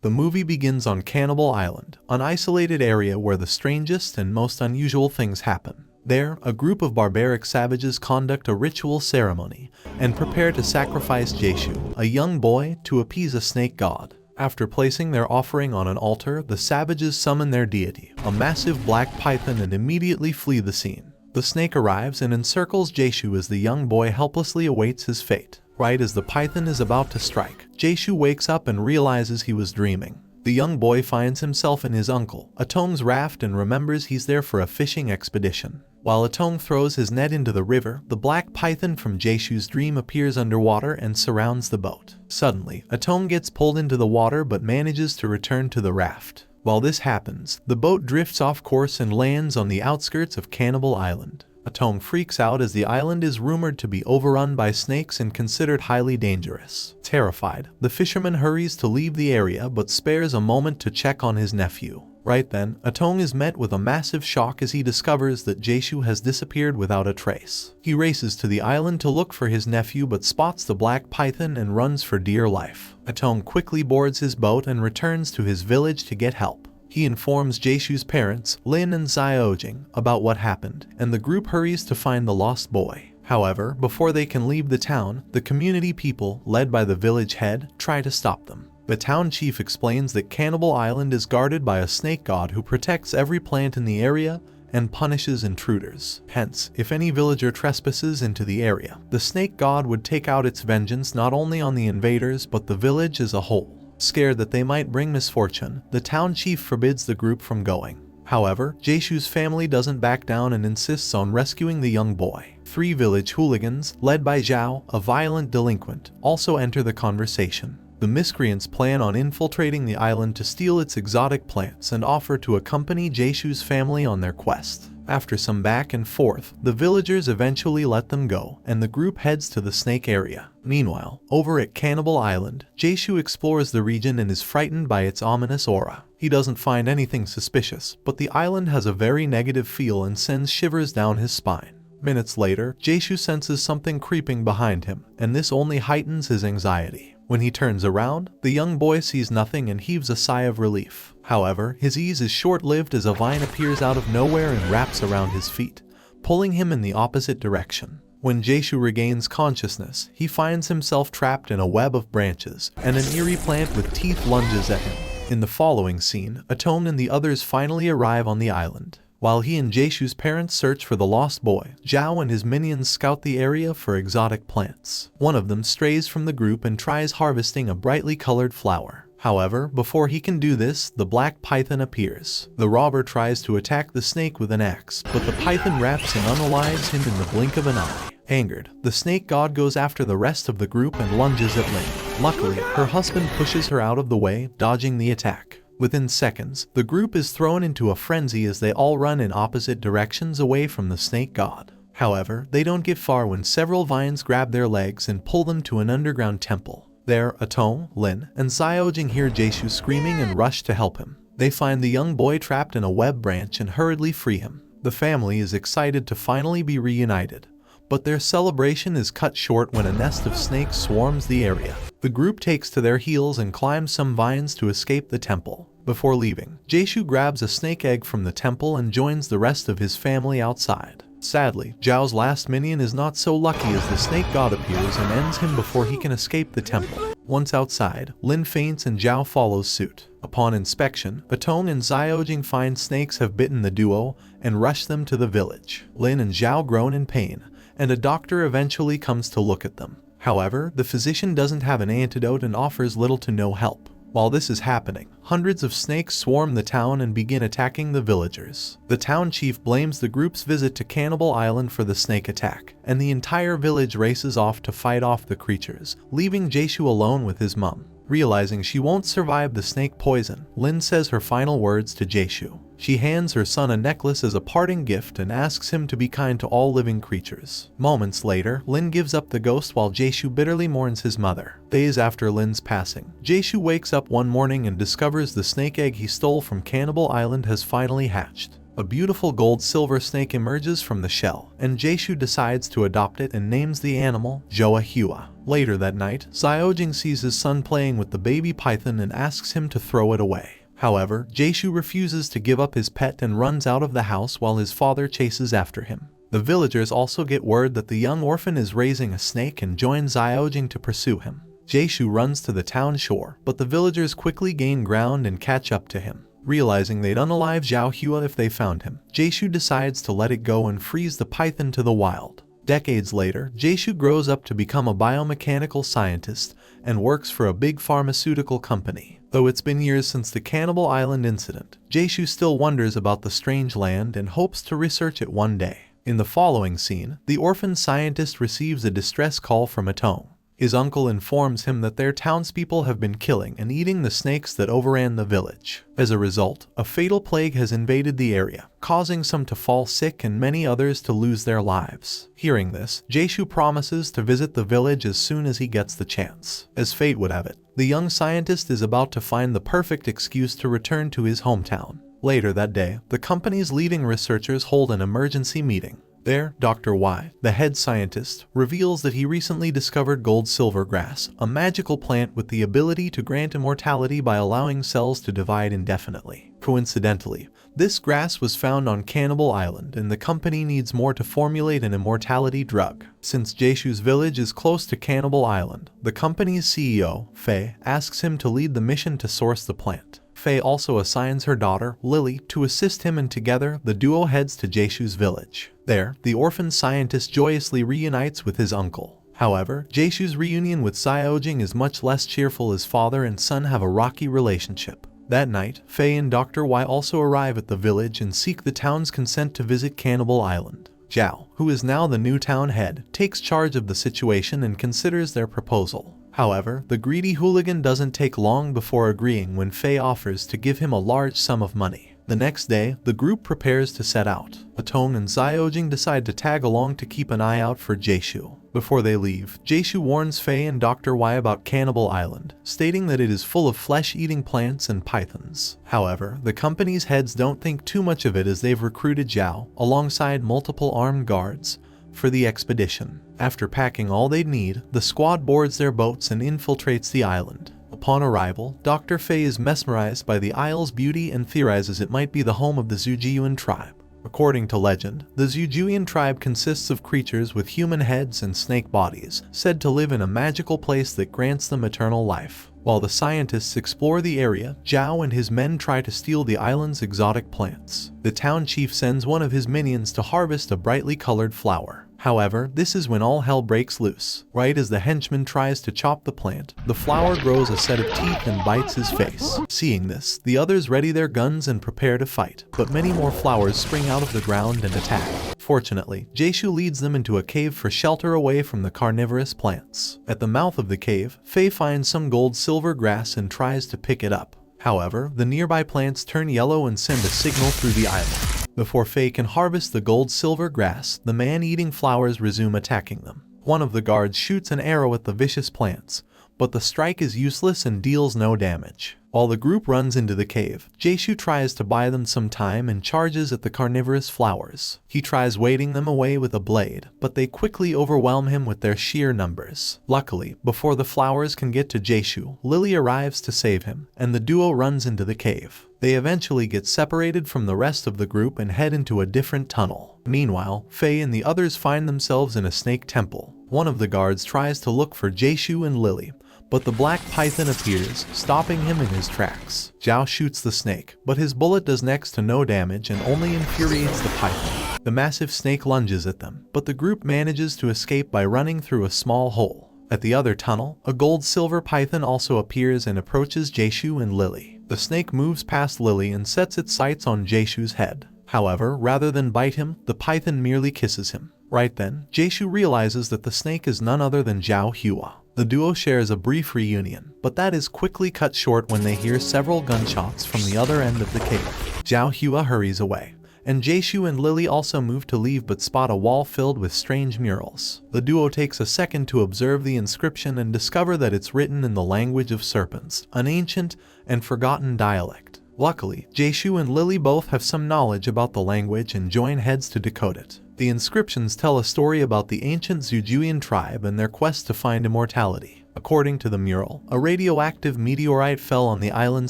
The movie begins on Cannibal Island, an isolated area where the strangest and most unusual things happen. There, a group of barbaric savages conduct a ritual ceremony and prepare to sacrifice Jeshu, a young boy, to appease a snake god. After placing their offering on an altar, the savages summon their deity, a massive black python, and immediately flee the scene. The snake arrives and encircles Jeshu as the young boy helplessly awaits his fate. Right as the python is about to strike, Jeshu wakes up and realizes he was dreaming. The young boy finds himself in his uncle Atong's raft and remembers he's there for a fishing expedition. While Atong throws his net into the river, the black python from Jeshu's dream appears underwater and surrounds the boat. Suddenly, Atong gets pulled into the water but manages to return to the raft. While this happens, the boat drifts off course and lands on the outskirts of Cannibal Island. Atong freaks out as the island is rumored to be overrun by snakes and considered highly dangerous. Terrified, the fisherman hurries to leave the area but spares a moment to check on his nephew. Right then, Atong is met with a massive shock as he discovers that Jeshu has disappeared without a trace. He races to the island to look for his nephew but spots the black python and runs for dear life. Atong quickly boards his boat and returns to his village to get help. He informs Jeshu's parents, Lin and Xiaojing, about what happened, and the group hurries to find the lost boy. However, before they can leave the town, the community people, led by the village head, try to stop them. The town chief explains that Cannibal Island is guarded by a snake god who protects every plant in the area and punishes intruders. Hence, if any villager trespasses into the area, the snake god would take out its vengeance not only on the invaders but the village as a whole. Scared that they might bring misfortune, the town chief forbids the group from going. However, Jeshu's family doesn't back down and insists on rescuing the young boy. 3 village hooligans, led by Zhao, a violent delinquent, also enter the conversation. The miscreants plan on infiltrating the island to steal its exotic plants and offer to accompany Jeshu's family on their quest. After some back and forth, the villagers eventually let them go, and the group heads to the snake area. Meanwhile, over at Cannibal Island, Jeshu explores the region and is frightened by its ominous aura. He doesn't find anything suspicious, but the island has a very negative feel and sends shivers down his spine. Minutes later, Jeshu senses something creeping behind him, and this only heightens his anxiety. When he turns around, the young boy sees nothing and heaves a sigh of relief. However, his ease is short-lived as a vine appears out of nowhere and wraps around his feet, pulling him in the opposite direction. When Jeshu regains consciousness, he finds himself trapped in a web of branches, and an eerie plant with teeth lunges at him. In the following scene, Atong and the others finally arrive on the island. While he and Jeshu's parents search for the lost boy, Zhao and his minions scout the area for exotic plants. One of them strays from the group and tries harvesting a brightly colored flower. However, before he can do this, the black python appears. The robber tries to attack the snake with an axe, but the python wraps and unalives him in the blink of an eye. Angered, the snake god goes after the rest of the group and lunges at Lin. Luckily, her husband pushes her out of the way, dodging the attack. Within seconds, the group is thrown into a frenzy as they all run in opposite directions away from the snake god. However, they don't get far when several vines grab their legs and pull them to an underground temple. There, Atong, Lin, and Xiaojing hear Jeshu screaming and rush to help him. They find the young boy trapped in a web branch and hurriedly free him. The family is excited to finally be reunited, but their celebration is cut short when a nest of snakes swarms the area. The group takes to their heels and climbs some vines to escape the temple. Before leaving, Jeshu grabs a snake egg from the temple and joins the rest of his family outside. Sadly, Zhao's last minion is not so lucky as the snake god appears and ends him before he can escape the temple. Once outside, Lin faints and Zhao follows suit. Upon inspection, Atong and Xiaojing find snakes have bitten the duo and rush them to the village. Lin and Zhao groan in pain, and a doctor eventually comes to look at them. However, the physician doesn't have an antidote and offers little to no help. While this is happening, hundreds of snakes swarm the town and begin attacking the villagers. The town chief blames the group's visit to Cannibal Island for the snake attack, and the entire village races off to fight off the creatures, leaving Jeshu alone with his mom. Realizing she won't survive the snake poison, Lin says her final words to Jeshu. She hands her son a necklace as a parting gift and asks him to be kind to all living creatures. Moments later, Lin gives up the ghost while Jeshu bitterly mourns his mother. Days after Lin's passing, Jeshu wakes up one morning and discovers the snake egg he stole from Cannibal Island has finally hatched. A beautiful gold-silver snake emerges from the shell, and Jaeshu decides to adopt it and names the animal Joa Hua. Later that night, Xiaojing sees his son playing with the baby python and asks him to throw it away. However, Jaeshu refuses to give up his pet and runs out of the house while his father chases after him. The villagers also get word that the young orphan is raising a snake and join Xiaojing to pursue him. Jaeshu runs to the town shore, but the villagers quickly gain ground and catch up to him. Realizing they'd unalive Zhao Hua if they found him, Jaeshu decides to let it go and freeze the python to the wild. Decades later, Jaeshu grows up to become a biomechanical scientist and works for a big pharmaceutical company. Though it's been years since the Cannibal Island incident, Jaeshu still wonders about the strange land and hopes to research it one day. In the following scene, the orphan scientist receives a distress call from Atone. His uncle informs him that their townspeople have been killing and eating the snakes that overran the village. As a result, a fatal plague has invaded the area, causing some to fall sick and many others to lose their lives. Hearing this, Jaeshu promises to visit the village as soon as he gets the chance. As fate would have it, the young scientist is about to find the perfect excuse to return to his hometown. Later that day, the company's leading researchers hold an emergency meeting. There, Dr. Y, the head scientist, reveals that he recently discovered gold-silver grass, a magical plant with the ability to grant immortality by allowing cells to divide indefinitely. Coincidentally, this grass was found on Cannibal Island, and the company needs more to formulate an immortality drug. Since Jaeshu's village is close to Cannibal Island, the company's CEO, Faye, asks him to lead the mission to source the plant. Faye also assigns her daughter, Lily, to assist him, and together, the duo heads to Jaeshu's village. There, the orphan scientist joyously reunites with his uncle. However, Jaeshu's reunion with Xiaojing is much less cheerful as father and son have a rocky relationship. That night, Faye and Dr. Y also arrive at the village and seek the town's consent to visit Cannibal Island. Zhao, who is now the new town head, takes charge of the situation and considers their proposal. However, the greedy hooligan doesn't take long before agreeing when Faye offers to give him a large sum of money. The next day, the group prepares to set out. Atone and Xiaojing decide to tag along to keep an eye out for Jaeshu. Before they leave, Jaeshu warns Faye and Dr. Y about Cannibal Island, stating that it is full of flesh-eating plants and pythons. However, the company's heads don't think too much of it as they've recruited Zhao, alongside multiple armed guards, for the expedition. After packing all they'd need, the squad boards their boats and infiltrates the island. Upon arrival, Dr. Faye is mesmerized by the isle's beauty and theorizes it might be the home of the Zhujiuan tribe. According to legend, the Zhujiuan tribe consists of creatures with human heads and snake bodies, said to live in a magical place that grants them eternal life. While the scientists explore the area, Zhao and his men try to steal the island's exotic plants. The town chief sends one of his minions to harvest a brightly colored flower. However, this is when all hell breaks loose. Right as the henchman tries to chop the plant, the flower grows a set of teeth and bites his face. Seeing this, the others ready their guns and prepare to fight, but many more flowers spring out of the ground and attack. Fortunately, Jaeshu leads them into a cave for shelter away from the carnivorous plants. At the mouth of the cave, Faye finds some gold-silver grass and tries to pick it up. However, the nearby plants turn yellow and send a signal through the island. Before Faye can harvest the gold-silver grass, the man-eating flowers resume attacking them. One of the guards shoots an arrow at the vicious plants, but the strike is useless and deals no damage. While the group runs into the cave, Jaeshu tries to buy them some time and charges at the carnivorous flowers. He tries wading them away with a blade, but they quickly overwhelm him with their sheer numbers. Luckily, before the flowers can get to Jaeshu, Lily arrives to save him, and the duo runs into the cave. They eventually get separated from the rest of the group and head into a different tunnel. Meanwhile, Faye and the others find themselves in a snake temple. One of the guards tries to look for Jaeshu and Lily, but the black python appears, stopping him in his tracks. Zhao shoots the snake, but his bullet does next to no damage and only infuriates the python. The massive snake lunges at them, but the group manages to escape by running through a small hole. At the other tunnel, a gold-silver python also appears and approaches Jaeshu and Lily. The snake moves past Lily and sets its sights on Jaeshu's head. However, rather than bite him, the python merely kisses him. Right then, Jaeshu realizes that the snake is none other than Zhao Hua. The duo shares a brief reunion, but that is quickly cut short when they hear several gunshots from the other end of the cave. Zhao Hua hurries away, and Jaeshu and Lily also move to leave but spot a wall filled with strange murals. The duo takes a second to observe the inscription and discover that it's written in the language of serpents, an ancient and forgotten dialect. Luckily, Jaeshu and Lily both have some knowledge about the language and join heads to decode it. The inscriptions tell a story about the ancient Zujuian tribe and their quest to find immortality. According to the mural, a radioactive meteorite fell on the island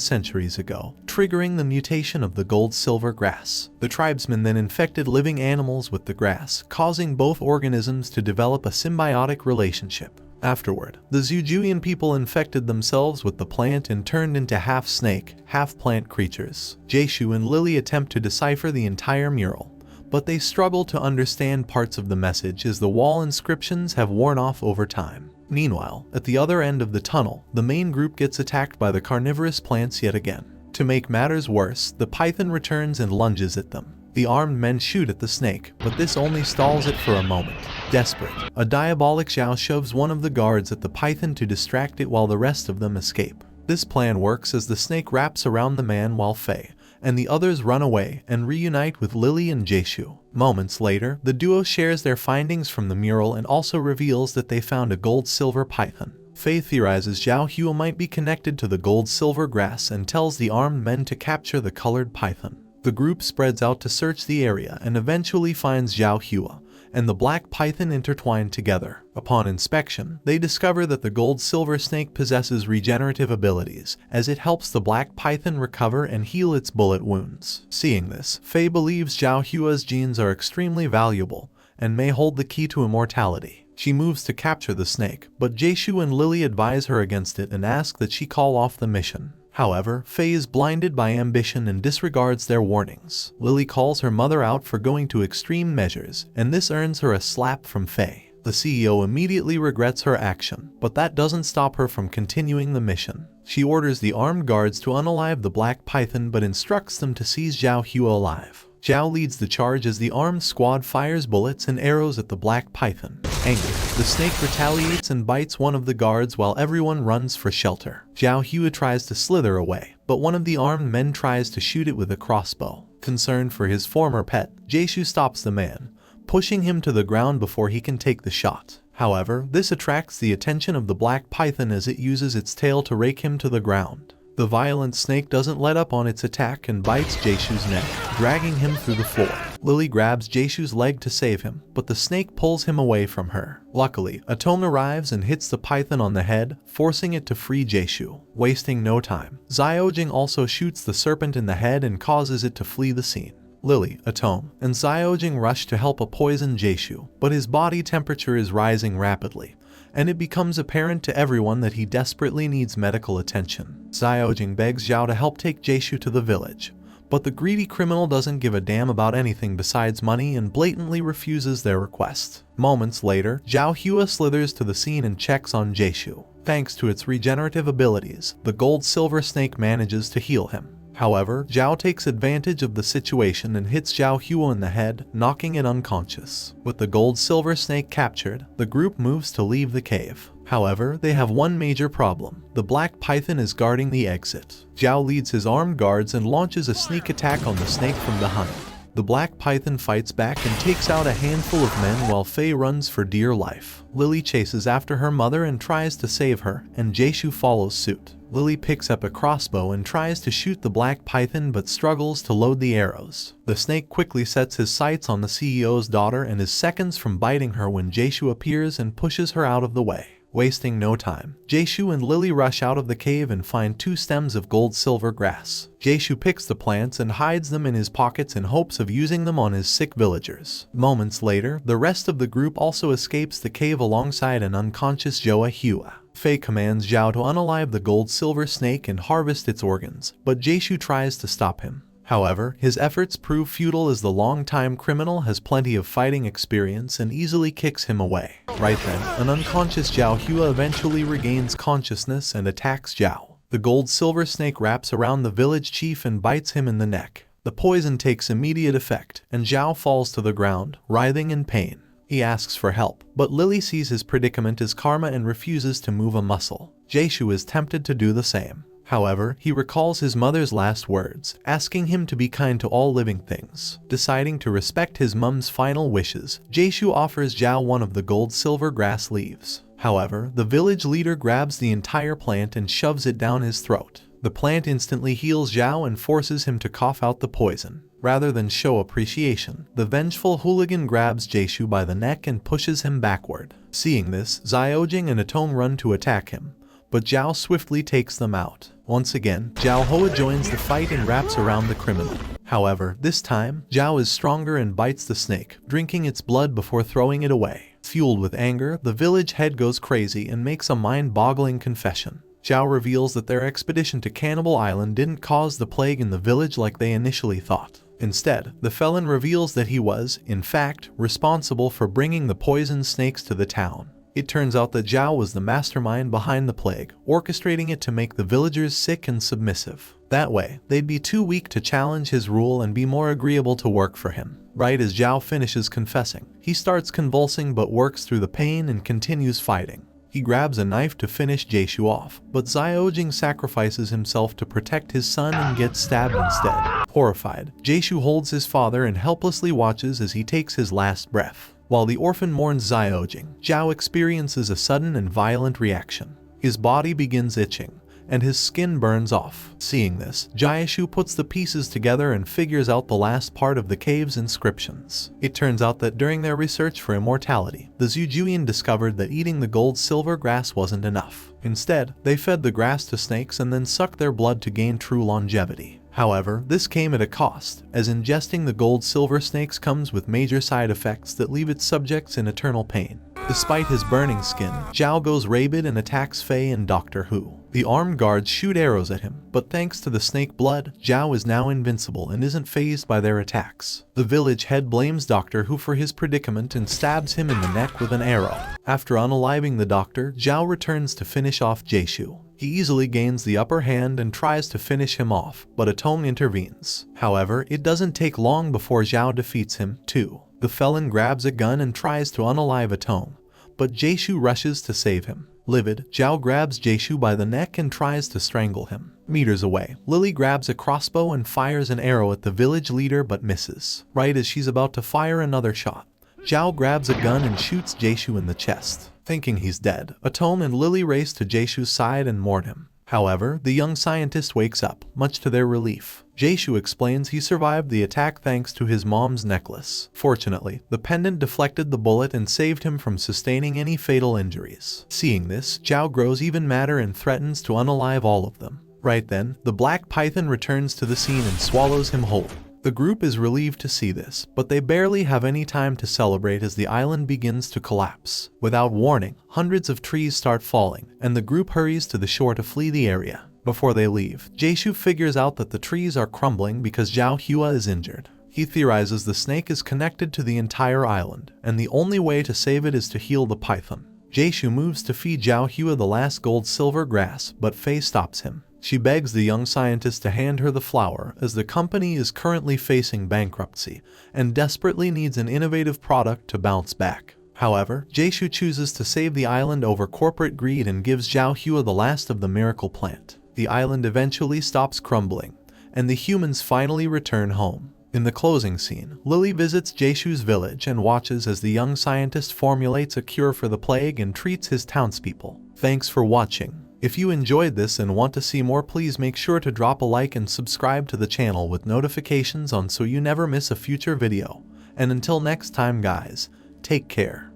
centuries ago, triggering the mutation of the gold-silver grass. The tribesmen then infected living animals with the grass, causing both organisms to develop a symbiotic relationship. Afterward, the Zujuian people infected themselves with the plant and turned into half-snake, half-plant creatures. Jaeshu and Lily attempt to decipher the entire mural, but they struggle to understand parts of the message as the wall inscriptions have worn off over time. Meanwhile, at the other end of the tunnel, the main group gets attacked by the carnivorous plants yet again. To make matters worse, the python returns and lunges at them. The armed men shoot at the snake, but this only stalls it for a moment. Desperate, a diabolic Zhao shoves one of the guards at the python to distract it while the rest of them escape. This plan works as the snake wraps around the man while Faye and the others run away and reunite with Lily and Jaeshu. Moments later, the duo shares their findings from the mural and also reveals that they found a gold-silver python. Faye theorizes Zhao Hua might be connected to the gold-silver grass and tells the armed men to capture the colored python. The group spreads out to search the area and eventually finds Zhao Hua and the black python intertwined together. Upon inspection, they discover that the gold-silver snake possesses regenerative abilities, as it helps the black python recover and heal its bullet wounds. Seeing this, Faye believes Zhao Hua's genes are extremely valuable and may hold the key to immortality. She moves to capture the snake, but Jaeshu and Lily advise her against it and ask that she call off the mission. However, Faye is blinded by ambition and disregards their warnings. Lily calls her mother out for going to extreme measures, and this earns her a slap from Faye. The CEO immediately regrets her action, but that doesn't stop her from continuing the mission. She orders the armed guards to unalive the black python but instructs them to seize Zhao Hua alive. Zhao leads the charge as the armed squad fires bullets and arrows at the black python. Angered, the snake retaliates and bites one of the guards while everyone runs for shelter. Zhao Hua tries to slither away, but one of the armed men tries to shoot it with a crossbow. Concerned for his former pet, Jaeshu stops the man, pushing him to the ground before he can take the shot. However, this attracts the attention of the black python as it uses its tail to rake him to the ground. The violent snake doesn't let up on its attack and bites Jaeshu's neck, dragging him through the floor. Lily grabs Jaeshu's leg to save him, but the snake pulls him away from her. Luckily, Atone arrives and hits the python on the head, forcing it to free Jaeshu. Wasting no time, Xiaojing also shoots the serpent in the head and causes it to flee the scene. Lily, Atone, and Xiaojing rush to help a poison Jaeshu, but his body temperature is rising rapidly, and it becomes apparent to everyone that he desperately needs medical attention. Xiaojing begs Zhao to help take Jaeshu to the village, but the greedy criminal doesn't give a damn about anything besides money and blatantly refuses their request. Moments later, Zhao Hua slithers to the scene and checks on Jaeshu. Thanks to its regenerative abilities, the gold-silver snake manages to heal him. However, Zhao takes advantage of the situation and hits Zhao Hua in the head, knocking it unconscious. With the gold-silver snake captured, the group moves to leave the cave. However, they have one major problem. The black python is guarding the exit. Zhao leads his armed guards and launches a sneak attack on the snake from behind. The black python fights back and takes out a handful of men while Faye runs for dear life. Lily chases after her mother and tries to save her, and Jaeshu follows suit. Lily picks up a crossbow and tries to shoot the black python but struggles to load the arrows. The snake quickly sets his sights on the CEO's daughter and is seconds from biting her when Jaeshu appears and pushes her out of the way. Wasting no time, Jaeshu and Lily rush out of the cave and find 2 stems of gold-silver grass. Jaeshu picks the plants and hides them in his pockets in hopes of using them on his sick villagers. Moments later, the rest of the group also escapes the cave alongside an unconscious Zhao Hua. Faye commands Zhao to unalive the gold-silver snake and harvest its organs, but Jaeshu tries to stop him. However, his efforts prove futile as the long-time criminal has plenty of fighting experience and easily kicks him away. Right then, an unconscious Zhao Hua eventually regains consciousness and attacks Zhao. The gold-silver snake wraps around the village chief and bites him in the neck. The poison takes immediate effect, and Zhao falls to the ground, writhing in pain. He asks for help, but Lily sees his predicament as karma and refuses to move a muscle. Jaeshu is tempted to do the same. However, he recalls his mother's last words, asking him to be kind to all living things. Deciding to respect his mom's final wishes, Jaeshu offers Zhao one of the gold-silver grass leaves. However, the village leader grabs the entire plant and shoves it down his throat. The plant instantly heals Zhao and forces him to cough out the poison. Rather than show appreciation, the vengeful hooligan grabs Jaeshu by the neck and pushes him backward. Seeing this, Xiaojing and Atong run to attack him, but Zhao swiftly takes them out. Once again, Zhao Hua joins the fight and wraps around the criminal. However, this time, Zhao is stronger and bites the snake, drinking its blood before throwing it away. Fueled with anger, the village head goes crazy and makes a mind-boggling confession. Zhao reveals that their expedition to Cannibal Island didn't cause the plague in the village like they initially thought. Instead, the felon reveals that he was, in fact, responsible for bringing the poisoned snakes to the town. It turns out that Zhao was the mastermind behind the plague, orchestrating it to make the villagers sick and submissive. That way, they'd be too weak to challenge his rule and be more agreeable to work for him. Right as Zhao finishes confessing, he starts convulsing but works through the pain and continues fighting. He grabs a knife to finish Jaeshu off, but Xiaojing sacrifices himself to protect his son and gets stabbed instead. Horrified, Jaeshu holds his father and helplessly watches as he takes his last breath. While the orphan mourns Xiaojing, Zhao experiences a sudden and violent reaction. His body begins itching, and his skin burns off. Seeing this, Jaeshu puts the pieces together and figures out the last part of the cave's inscriptions. It turns out that during their research for immortality, the Zhujian discovered that eating the gold-silver grass wasn't enough. Instead, they fed the grass to snakes and then sucked their blood to gain true longevity. However, this came at a cost, as ingesting the gold-silver snakes comes with major side effects that leave its subjects in eternal pain. Despite his burning skin, Zhao goes rabid and attacks Fei and Doctor Who. The armed guards shoot arrows at him, but thanks to the snake blood, Zhao is now invincible and isn't fazed by their attacks. The village head blames Doctor Who for his predicament and stabs him in the neck with an arrow. After unaliving the doctor, Zhao returns to finish off Jaeshu. He easily gains the upper hand and tries to finish him off, but Atong intervenes. However, it doesn't take long before Zhao defeats him, too. The felon grabs a gun and tries to unalive Atong, but Jaeshu rushes to save him. Livid, Zhao grabs Jaeshu by the neck and tries to strangle him. Meters away, Lily grabs a crossbow and fires an arrow at the village leader but misses. Right as she's about to fire another shot, Zhao grabs a gun and shoots Jaeshu in the chest. Thinking he's dead, Atong and Lily race to Jaeshu's side and mourn him. However, the young scientist wakes up, much to their relief. Jaeshu explains he survived the attack thanks to his mom's necklace. Fortunately, the pendant deflected the bullet and saved him from sustaining any fatal injuries. Seeing this, Zhao grows even madder and threatens to unalive all of them. Right then, the black python returns to the scene and swallows him whole. The group is relieved to see this, but they barely have any time to celebrate as the island begins to collapse. Without warning, hundreds of trees start falling, and the group hurries to the shore to flee the area. Before they leave, Jaeshu figures out that the trees are crumbling because Zhao Hua is injured. He theorizes the snake is connected to the entire island, and the only way to save it is to heal the python. Jaeshu moves to feed Zhao Hua the last gold-silver grass, but Fei stops him. She begs the young scientist to hand her the flower as the company is currently facing bankruptcy and desperately needs an innovative product to bounce back. However, Jaeshu chooses to save the island over corporate greed and gives Zhao Hua the last of the miracle plant. The island eventually stops crumbling, and the humans finally return home. In the closing scene, Lily visits Jaeshu's village and watches as the young scientist formulates a cure for the plague and treats his townspeople. Thanks for watching. If you enjoyed this and want to see more, please make sure to drop a like and subscribe to the channel with notifications on so you never miss a future video. And until next time guys, take care.